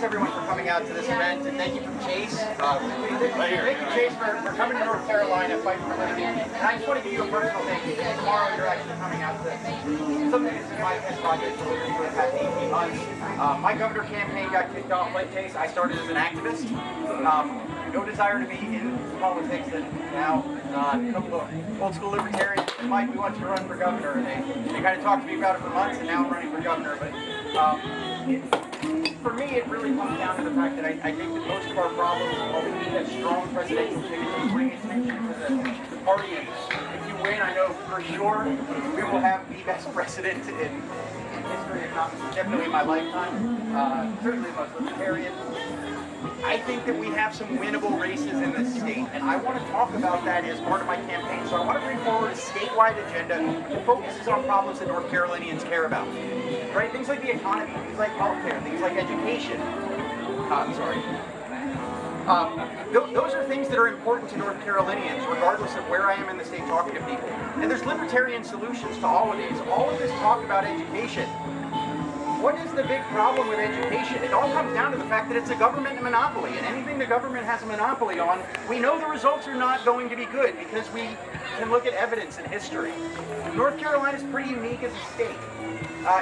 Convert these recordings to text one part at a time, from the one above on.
everyone for coming out to this event, and thank you from Chase. Thank you, Chase, for coming to North Carolina, fighting for liberty. And I just want to give you a personal thank you. Tomorrow you're actually coming out to something that's in my pet project for liberty for the past 18 months. My governor campaign got kicked off like Chase. I started as an activist. No desire to be in politics, and now a couple of old school libertarians said, Mike, we want you to run for governor, and they kind of talked to me about it for months, and now I'm running for governor. But for me, it really comes down to the fact that I think that most of our problems, while we need a strong presidential ticket to bring attention to the party, and if you win, I know for sure we will have the best president in history, if not definitely in my lifetime, certainly the most libertarian. I think that we have some winnable races in this state, and I want to talk about that as part of my campaign. So I want to bring forward a statewide agenda that focuses on problems that North Carolinians care about. Right? Things like the economy, things like healthcare, things like education. Those are things that are important to North Carolinians, regardless of where I am in the state talking to people. And there's libertarian solutions to all of these. All of this talk about education. What is the big problem with education? It all comes down to the fact that it's a government monopoly, and anything the government has a monopoly on, we know the results are not going to be good because we can look at evidence and history. North Carolina is pretty unique as a state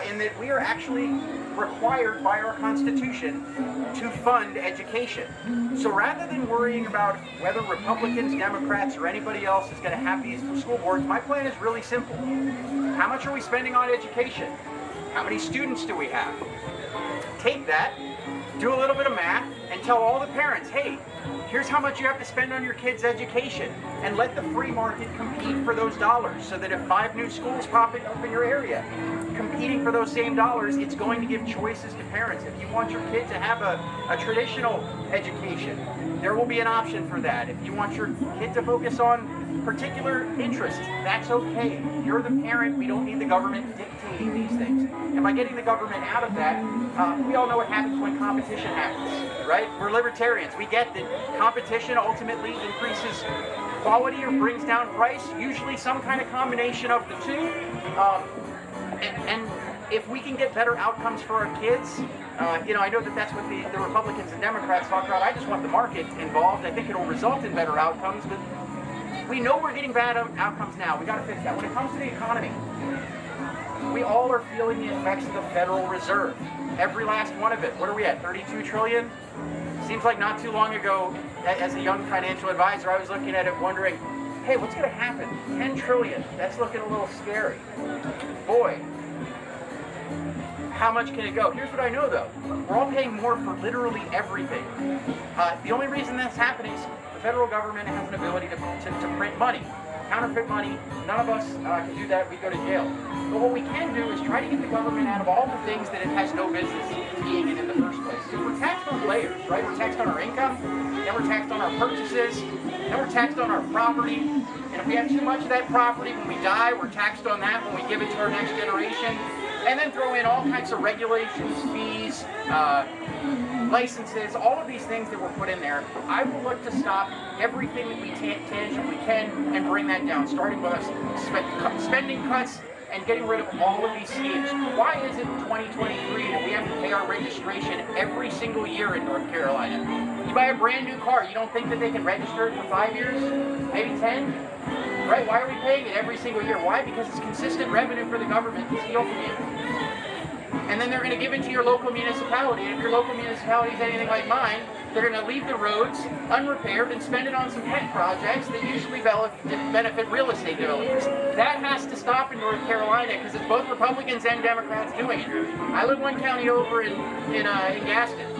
in that we are actually required by our Constitution to fund education. So rather than worrying about whether Republicans, Democrats, or anybody else is going to have these school boards, my plan is really simple. How much are we spending on education? How many students do we have? Take that, do a little bit of math, and tell all the parents, hey, here's how much you have to spend on your kids' education, and let the free market compete for those dollars, so that if 5 new schools pop up in your area, competing for those same dollars, it's going to give choices to parents. If you want your kid to have a traditional education, there will be an option for that. If you want your kid to focus on particular interests, that's okay. You're the parent. We don't need the government dictating these things. And by getting the government out of that, we all know what happens when competition happens, right? We're libertarians. We get that competition ultimately increases quality or brings down price, usually some kind of combination of the two. And if we can get better outcomes for our kids, I know that that's what the Republicans and Democrats talk about. I just want the market involved. I think it'll result in better outcomes, but we know we're getting bad outcomes now. We got to fix that. When it comes to the economy, we all are feeling the effects of the Federal Reserve. Every last one of it. What are we at? 32 trillion? Seems like not too long ago, as a young financial advisor, I was looking at it wondering, hey, what's going to happen? 10 trillion. That's looking a little scary. Boy, how much can it go? Here's what I know, though. We're all paying more for literally everything. The only reason that's happening is the federal government has an ability to print money. Counterfeit money. None of us can do that. We go to jail. But what we can do is try to get the government out of all the things that it has no business being in the first place. So we're taxed on layers, right? We're taxed on our income, then we're taxed on our purchases, then we're taxed on our property. And if we have too much of that property, when we die, we're taxed on that when we give it to our next generation. And then throw in all kinds of regulations, fees, licenses, all of these things that were put in there. I will look to stop everything that we tangibly can and bring that down, starting with spending cuts and getting rid of all of these schemes. Why is it in 2023 that we have to pay our registration every single year in North Carolina? You buy a brand new car, you don't think that they can register it for 5 years? Maybe 10? Right? Why are we paying it every single year? Why? Because it's consistent revenue for the government to steal from you. And then they're going to give it to your local municipality. And if your local municipality is anything like mine, they're going to leave the roads unrepaired and spend it on some pet projects that usually benefit real estate developers. That has to stop in North Carolina because it's both Republicans and Democrats doing it. I live one county over in Gaston.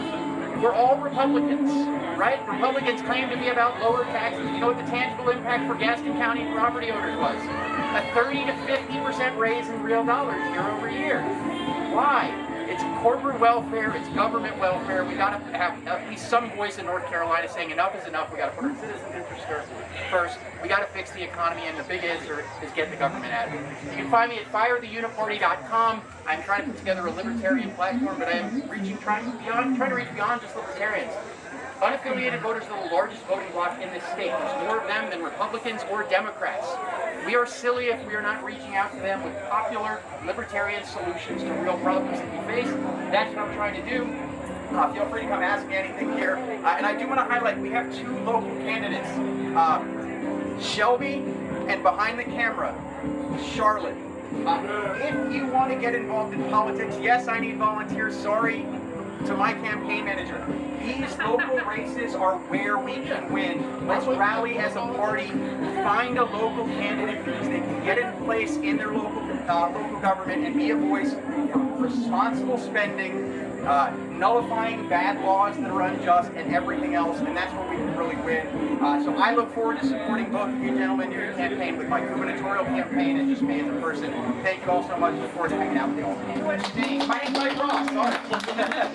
We're all Republicans, right? Republicans claim to be about lower taxes. You know what the tangible impact for Gaston County property owners was? A 30 to 50% raise in real dollars year over year. Why? It's corporate welfare, it's government welfare. We got to have at least some voice in North Carolina saying enough is enough. We got to put our citizens' interests first. We got to fix the economy, and the big answer is get the government out of it. You can find me at firetheuniparty.com. I'm trying to put together a libertarian platform, but I am trying to reach beyond just libertarians. Unaffiliated voters are the largest voting bloc in this state. There's more of them than Republicans or Democrats. We are silly if we are not reaching out to them with popular libertarian solutions to real problems that we face. That's what I'm trying to do. Feel free to come ask me anything here. And I do want to highlight, we have 2 local candidates, Shelby and behind the camera, Charlotte. If you want to get involved in politics, yes, I need volunteers. Sorry to my campaign manager. These local races are where we can win. Let's rally as a party, find a local candidate because they can get in place in their local government and be a voice for responsible spending, nullifying bad laws that are unjust, and everything else, and that's where we can really win. So I look forward to supporting both of you gentlemen in your campaign with my gubernatorial campaign and just me as a person. Thank you all so much. Look forward to hanging out with you all. My name's Mike Ross. Sorry.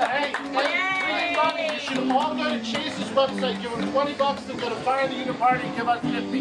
Hey, you should all go to Chase's website, give him $20 to go to Fire the Unit Party and give us 50.